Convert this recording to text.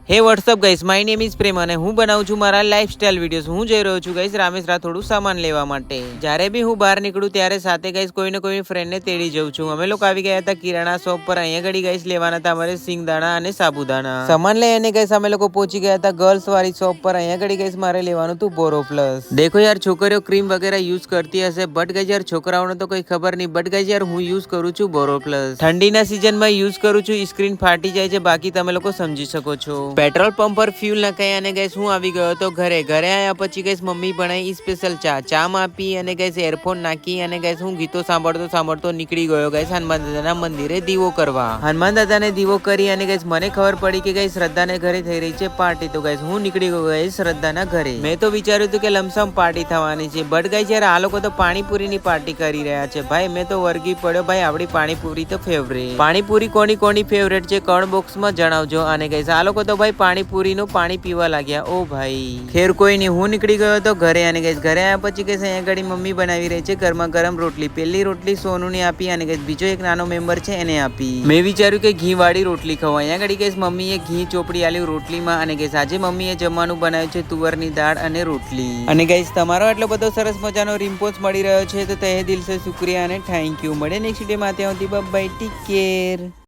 હે what's up guys, my name is Prem અને હું બનાવું છું મારા લાઇફસ્ટાઇલ વિડીયોઝ। હું જઈ રહ્યો છું ગાઈસ રામેશ્વરા થોડું સામાન લેવા માટે। જ્યારે બી હું બહાર નીકળું ત્યારે સાથે ગાઈસ કોઈને કોઈ ફ્રેન્ડને તેડી જઉં છું। અમે લોકો આવી ગયા હતા કિરાણા શોપ પર। અહીંયા ઘડી ગાઈસ લેવાના હતા અમારે સિંગદાણા અને સાબુદાણા। સામાન લઈ અને ગાઈસ અમે લોકો પહોંચી ગયા હતા ગર્લ્સ વાળી શોપ પર। અહીંયા ઘડી ગાઈસ મારે લેવાનું હતું બોરોપ્લસ। દેખો યાર, છોકરીઓ ક્રીમ વગેરે યુઝ કરતી હશે, બટ ગાઈસ યાર છોકરાઓને તો કોઈ ખબર નહીં। બટ ગાઈસ યાર હું યુઝ કરું છું બોરોપ્લસ। ઠંડીના સિઝનમાં યુઝ કરું છું, સ્ક્રીન ફાટી જાય છે, બાકી તમે લોકો સમજી શકો છો। પેટ્રોલ પંપ પર ફ્યુલ નખાઈ અને ગાઈસ હું આવી ગયો હતો ઘરે આવ્યા પછી ગાઈસ મમ્મી બનાવી સ્પેશિયલ ચા માં પી અને ગાઈસ એરફોન નાખી અને ગાઈસ હું ગીતો સાંભળતો નીકળી ગયો ગાઈસ હનુમાન દાદાના મંદિરે દીવો કરવા। હનુમાન દાદાને દીવો કરી અને ગાઈસ મને ખબર પડી કે ગાઈસ શ્રદ્ધાને ઘરે થઈ રહી છે પાર્ટી, તો ગાઈસ હું નીકળી ગયો ગાઈસ શ્રદ્ધાના ઘરે। મેં તો વિચાર્યું હતું કે લમસમ પાર્ટી થવાની છે, બટ ગાઈસ યાર આ લોકો તો પાણીપુરીની પાર્ટી કરી રહ્યા છે। ભાઈ મેં તો વર્ગી પડ્યો, ભાઈ આપણી પાણીપુરી તો ફેવરેટ। પાણીપુરી કોની ફેવરેટ છે કમેન્ટ બોક્સમાં જણાવજો। અને ગાઈસ આ લોકો તો ભાઈ પાણીપુરીનું પાણી પીવા લાગ્યા। ઓ ભાઈ ખેર કોઈ નહીં, હું નીકળી ગયો તો ઘરે। અને ગાઈસ ઘરે આવ્યા પછી ગાઈસ અહીંયા ઘડી મમ્મી બનાવી રહી છે ગરમા ગરમ રોટલી। પહેલી રોટલી સોનુને આપી અને ગાઈસ બીજો એક નાનો મેમ્બર છે એને આપી। મેં વિચાર્યું કે ઘી વાળી રોટલી ખાવ। અહીંયા ઘડી ગાઈસ મમ્મીએ ઘી ચોપડી આલ્યું રોટલીમાં। અને ગાઈસ આજે મમ્મીએ જમવાનું બનાવ્યું છે તુવરની દાળ અને રોટલી। અને ગાઈસ તમારો આટલો બધો સરસ મજાનો રિસ્પોન્સ મળી રહ્યો છે તો તહે દિલ સે શુક્રિયા અને થેન્ક યુ। મળે નેક્સ્ટ વિડીયોમાં, ત્યાં સુધી બાય, ટેક કેર।